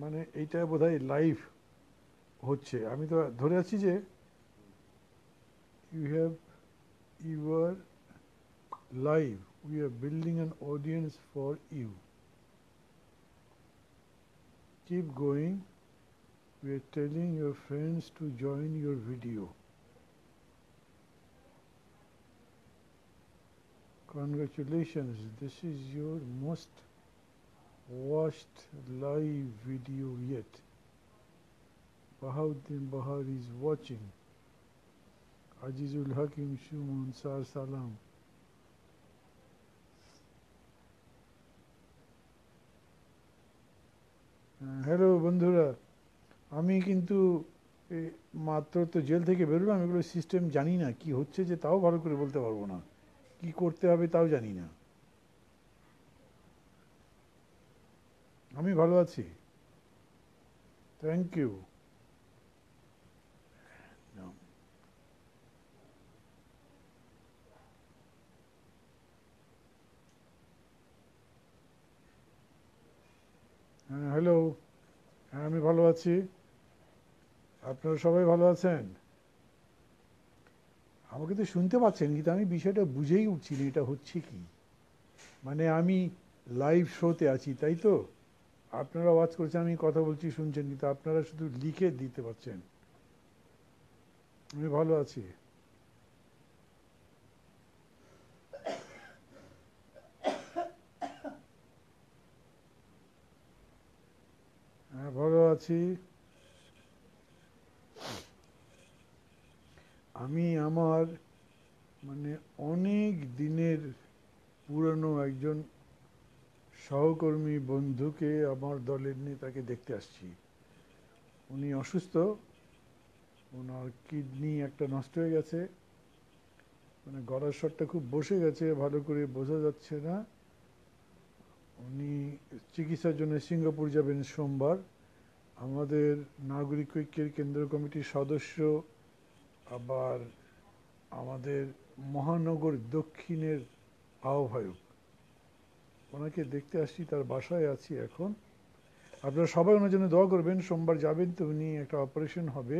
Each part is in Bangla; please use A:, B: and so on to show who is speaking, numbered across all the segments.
A: মানে এইটা বোধহয় লাইভ হচ্ছে, আমি তো ধরে আছি যে you are live, we are building an audience for you, keep going, we are telling your friends to join your video, congratulations, this is your most watched live video yet. Bahauddin Bahar is watching. Ajizul Hakim Shuman Sar Salam. Hello বন্ধুরা, আমি কিন্তু মাত্র তো জেল থেকে বেরোলাম, এগুলো সিস্টেম জানি না কি হচ্ছে, যে তাও ভালো করে বলতে পারবো না, কি করতে হবে তাও জানি না। আমি ভালো আছি, থ্যাংক ইউ। হ্যাঁ হ্যালো, হ্যাঁ আমি ভালো আছি, আপনারা সবাই ভালো আছেন? আমাকে তো শুনতে পাচ্ছেন, কিন্তু আমি বিষয়টা বুঝেই উঠছি না এটা হচ্ছে কি। মানে আমি লাইভ শোতে আছি তাই তো, আপনারা ওয়াচ করছেন, আমি কথা বলছি শুনছেন, কিন্তু আপনারা শুধু লিখে দিতে পারছেন। আমি ভালো আছি। হ্যাঁ ভালো আছি। আমি আমার মানে অনেক দিনের পুরনো একজন সহকর্মী বন্ধুকে আমার দলের নিয়ে তাকে দেখতে আসছি। উনি অসুস্থ, ওনার কিডনি একটা নষ্ট হয়ে গেছে, মানে গলার স্বরটা খুব বসে গেছে, ভালো করে বোঝা যাচ্ছে না। উনি চিকিৎসার জন্য সিঙ্গাপুর যাবেন সোমবার। আমাদের নাগরিক ঐক্যের কেন্দ্র কমিটির সদস্য, আবার আমাদের মহানগর দক্ষিণের আহ্বায়ক, ওনাকে দেখতে আসছি, তার বাসায় আছি এখন। আপনারা সবাই ওনার জন্য দোয়া করবেন, সোমবার যাবেন তো, উনি একটা অপারেশন হবে।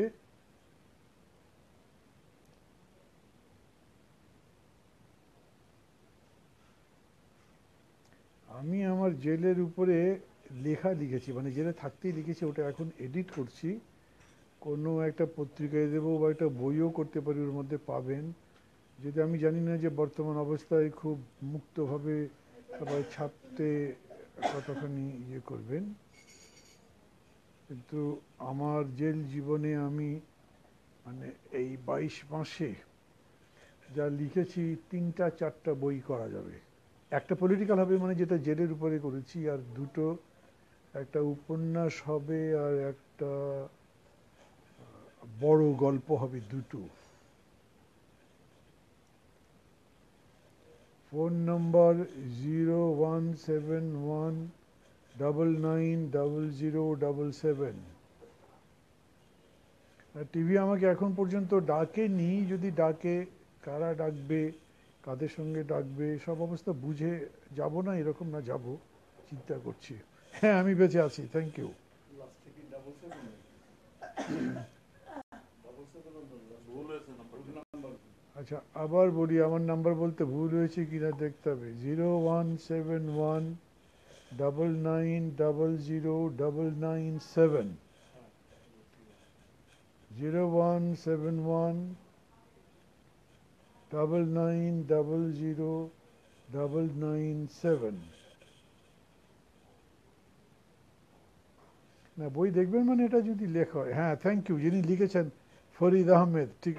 A: আমি আমার জেলের উপরে লেখা লিখেছি, মানে জেলে থাকতেই লিখেছি, ওটা এখন এডিট করছি, কোনো একটা পত্রিকায় দেবো বা একটা বইও করতে পারি, ওর মধ্যে পাবেন। যদি আমি জানি না যে বর্তমান অবস্থায় খুব মুক্তভাবে সবাই ছাপতে কতখানি ইয়ে করবেন, কিন্তু আমার জেল জীবনে আমি মানে এই 22 মাসে যা লিখেছি, 3-4টা বই করা যাবে। একটা পলিটিক্যাল হবে, মানে যেটা জেলের উপরে করেছি, আর দুটো একটা উপন্যাস হবে, আর একটা বড় গল্প হবে, দুটো। ফোন নম্বর 0171990077। টিভি আমাকে এখন পর্যন্ত ডাকেনি, যদি ডাকে, কারা ডাকবে, কাদের সঙ্গে ডাকবে, সব অবস্থা বুঝে যাব না, এরকম না যাব, চিন্তা করছি। হ্যাঁ আমি বেঁচে আছি, থ্যাংক ইউ। আচ্ছা আবার বলি, আমার নাম্বার বলতে ভুল হয়েছে কিনা দেখতে হবে। 017199009997, 017199009997। না বই দেখবেন মানে এটা যদি লেখা হয়। হ্যাঁ থ্যাংক ইউ, যিনি লিখেছেন ফরিদ আহমেদ, ঠিক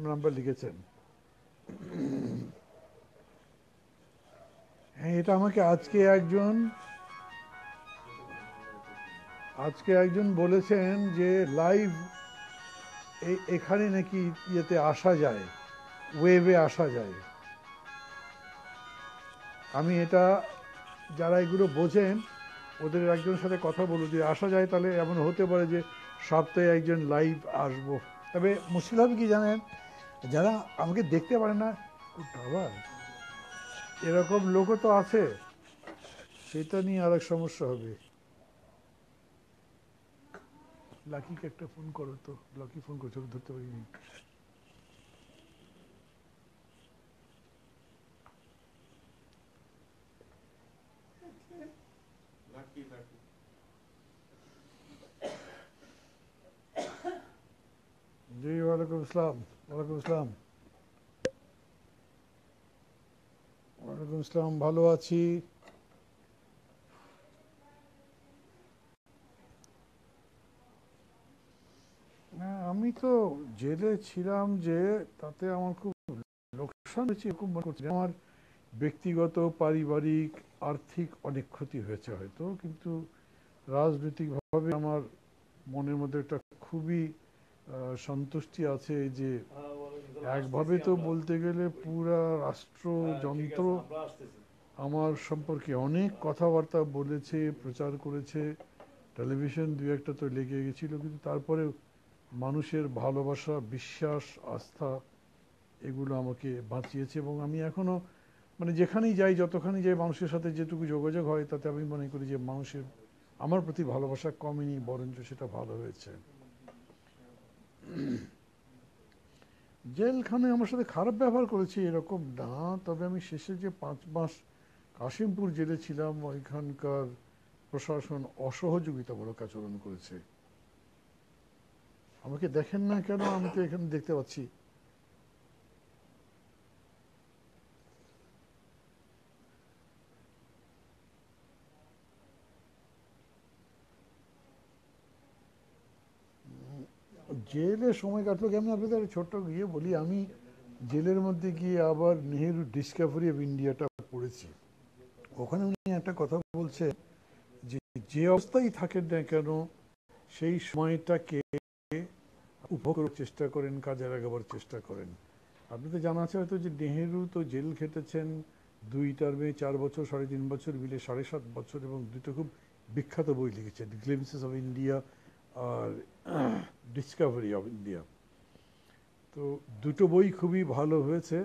A: নাম্বার লিখেছেন। হ্যাঁ এটা আমাকে আজকে একজন বলেছেন যে লাইভ এখানে নাকি ইয়েতে আসা যায়, ওয়েবে আসা যায়। আমি এটা, যারা এগুলো বোঝেন ওদের একজনের সাথে কথা বলবো, যদি আসা যায় তাহলে এমন হতে পারে যে সপ্তাহে একজন লাইভ আসবো। তবে মুশকিল হবে কি জানেন, যারা আমাকে দেখতে পারে না, আবার এরকম লোকও তো আছে, সেটা নিয়ে আরেক সমস্যা হবে। লাকিকে একটা ফোন করো তো, লাকি ফোন করছে, ওকে ধরতে পারিনি। জি ওয়ালাইকুম আসসালাম। ওয়ালাইকুম আসসালাম। ওয়ালাইকুম আসসালাম, ভালো আছি। হ্যাঁ, আমি তো জেলে ছিলাম, যে তাতে আমার খুব লোকসান হয়েছে এরকম মনে করছি না। আমার ব্যক্তিগত, পারিবারিক, আর্থিক অনেক ক্ষতি হয়েছে হয়তো, কিন্তু রাজনৈতিকভাবে আমার মনের মধ্যে একটা খুবই সন্তুষ্টি আছে যে একভাবে তো বলতে গেলে পুরা রাষ্ট্রযন্ত্র আমার সম্পর্কে অনেক কথাবার্তা বলেছে, প্রচার করেছে, টেলিভিশন দু একটা তো লেগে গেছিল, কিন্তু তারপরে মানুষের ভালোবাসা, বিশ্বাস, আস্থা এগুলো আমাকে বাঁচিয়েছে। এবং আমি এখনো মানে যেখানেই যাই, যতখানি যাই, মানুষের সাথে যেটুকু যোগাযোগ হয়, তাতে আমি মনে করি যে মানুষের আমার প্রতি ভালোবাসা কমেনি, বরঞ্চ সেটা ভালো হয়েছে। জেলখানে আমার সাথে খারাপ ব্যবহার করেছে এরকম না, তবে আমি শেষে যে 5 মাস কাশিমপুর জেলে ছিলাম, ওইখানকার প্রশাসন অসহযোগিতামূলক আচরণ করেছে। আমাকে দেখেন না কেন? আমি তো এখানে দেখতে পাচ্ছি। জেলে সময় কাটলো কি, আমি আপনাদের ছোট্ট গিয়ে বলি, আমি জেলের মধ্যে গিয়ে আবার নেহেরু ডিসকভারি অফ ইন্ডিয়াটা পড়েছি। ওখানে উনি একটা কথা বলছে যে যে অবস্থায় থাকেন না কেন, সেই সময়টাকে উপভোগ করার চেষ্টা করেন, কাজে লাগাবার চেষ্টা করেন। আপনি তো জানা আছে হয়তো যে নেহেরু তো জেল খেটেছেন 2 টার্মে, 4 বছর, 3.5 বছর মিলে 7.5 বছর, এবং দুটো খুব বিখ্যাত বই লিখেছেন, গ্লিমসেস অফ ইন্ডিয়া আর ডিসকভারি অফ ইন্ডিয়া। তো দুটো বই খুবই ভালো হয়েছে,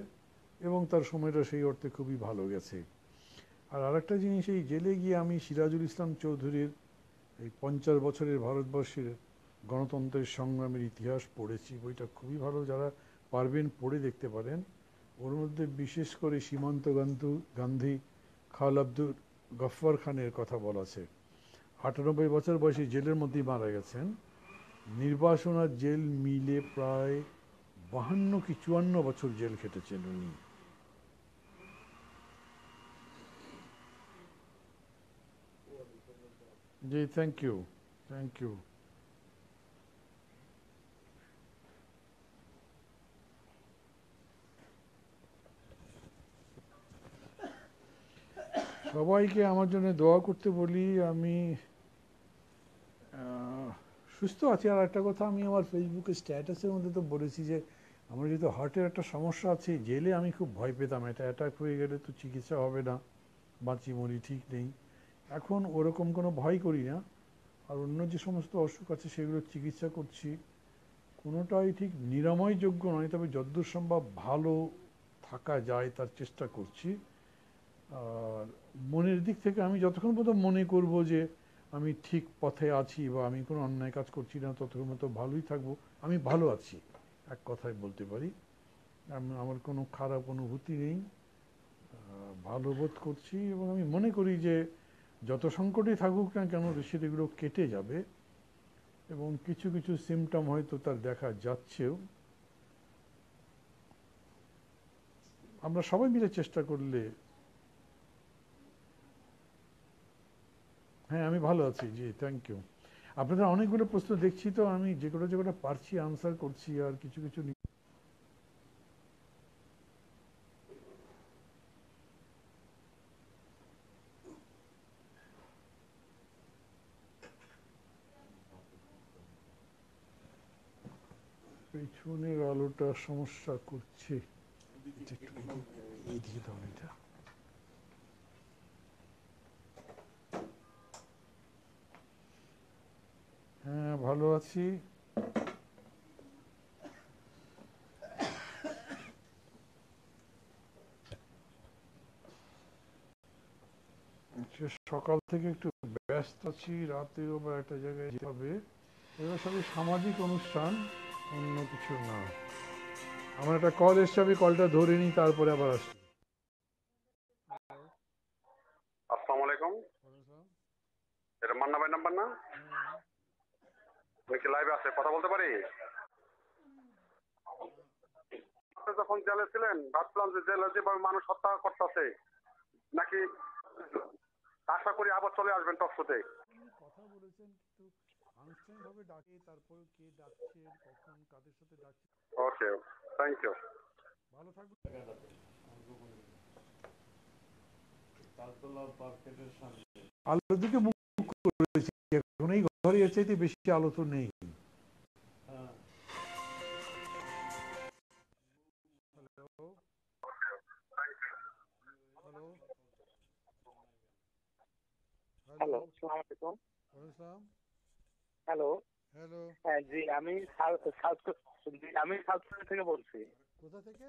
A: এবং তার সময়টা সেই অর্থে খুবই ভালো গেছে। আর আরেকটা জিনিস, এই জেলে গিয়ে আমি সিরাজুল ইসলাম চৌধুরীর এই 50 বছরের ভারতবর্ষের গণতন্ত্রের সংগ্রামের ইতিহাস পড়েছি। বইটা খুবই ভালো, যারা পারবেন পড়ে দেখতে পারেন। ওর মধ্যে বিশেষ করে সীমান্ত গান্ধী, খাল আব্দুল গফ্ফার খানের কথা বলা আছে। 98 বছর বয়সে জেলের মধ্যেই মারা গেছেন। নির্বাসন আর জেল মিলে প্রায় 52 কি 54 বছর জেল খেটেছেন উনি। জি, থ্যাংক ইউ, থ্যাংক ইউ। সবাইকে আমার জন্য দোয়া করতে বলি। আমি সুস্থ আছি। আর একটা কথা, আমি আমার ফেসবুকে স্ট্যাটাসের মধ্যে তো বলেছি যে আমার যেহেতু হার্টের একটা সমস্যা আছে, জেলে আমি খুব ভয় পেতাম, এটা অ্যাটাক হয়ে গেলে তো চিকিৎসা হবে না, বাঁচি মরি ঠিক নেই। এখন ওরকম কোনো ভয় করি না। আর অন্য যে সমস্ত অসুখ আছে সেগুলোর চিকিৎসা করছি, কোনোটাই ঠিক নিরাময়যোগ্য নয়, তবে যতদূর সম্ভব ভালো থাকা যায় তার চেষ্টা করছি। আর মনের দিক থেকে আমি যতক্ষণ পর্যন্ত মনে করব যে আমি ঠিক পথে আছি বা আমি কোনো অন্যায় কাজ করছি না, ততক্ষণ মতো ভালোই থাকবো। আমি ভালো আছি, এক কথায় বলতে পারি। আমার কোনো খারাপ অনুভূতি নেই, ভালো বোধ করছি, এবং আমি মনে করি যে যত সংকটই থাকুক না কেন, সেগুলো কেটে যাবে, এবং কিছু কিছু সিমটম হয়তো তার দেখা যাচ্ছেও। আমরা সবাই মিলে চেষ্টা করলে। হ্যাঁ, আমি ভালো আছি, জি, থ্যাংক ইউ। আপনাদের অনেকগুলো প্রশ্ন দেখছি, তো আমি যেগুলো যেগুলো পারছি আনসার করছি, আর কিছু কিছু পেছনের আলোটা সমস্যা করছে। এটা একটু এইদিকে দাও এটা। হ্যাঁ, ভালো আছি। সকাল থেকে একটু ব্যস্ত আছি, রাতেও বা একটা জায়গায় যেতে হবে, এগুলো সবই সামাজিক অনুষ্ঠান, অন্য কিছু না। আমার একটা কল এসছে, আমি কলটা ধরে নিই, তারপরে আবার আসছি।
B: আসসালামু আলাইকুম। এটা মান্না ভাই নাম্বার না? তুমি কি লাইভে আছে, কথা বলতে পারি? আপনি যখন জেলে ছিলেন ভাবছিলাম যে জেলে যেভাবে মানুষ হত্যা করতেছে নাকি, আশা করি আবার চলে আসবেন টকশোতে।
A: কথা বলেছেন, কিন্তু আনুষ্ঠানিকভাবে ডাকে, তারপরে কে ডাকছেন, কখন, কাদের সাথে ডাকছে।
B: ওকে, থ্যাংক ইউ।
A: ভালো থাকবেন। আলোর দিকে মুখ করেছি, এখন এই ঘরে এর চাইতে বেশি আলো তো নেই। হ্যালো, হ্যালো, হ্যালো,
C: হ্যালো, আসসালামু আলাইকুম।
A: ওয়ালাইকুম।
C: হ্যালো,
A: হ্যালো,
C: হ্যাঁ জি, আমি সাউথ কোরিয়া থেকে বলছি।
A: কোথা থেকে?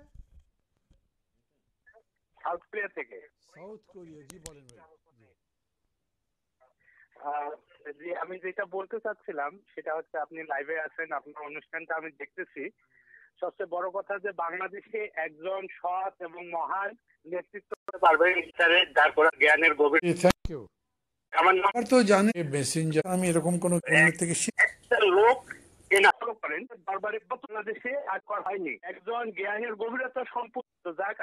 C: সাউথ কোরিয়া থেকে।
A: সাউথ কোরিয়া, জি বলেন ভাই। জি,
C: আহ, জি, আমি যেটা বলতে চাচ্ছিলাম সেটা হচ্ছে আপনি লাইভে আছেন, আপনার অনুষ্ঠানটা আমি দেখতেছি। সবচেয়ে বড় কথা যে বাংলাদেশে একজন সৎ এবং মহান নেতৃত্ব করতে পারবে ইন্টারনেট, তারপরে জ্ঞানের গভীর।
A: Thank you.
C: আমার নাম
A: আর তো জানি মেসেঞ্জার, আমি এরকম কোনো অন্যের থেকে
C: একটা লোক এনা করেন দরবারে বাংলাদেশে আর করা হয়নি। একজন জ্ঞানের গভীরতা সম্পূর্ণ যাক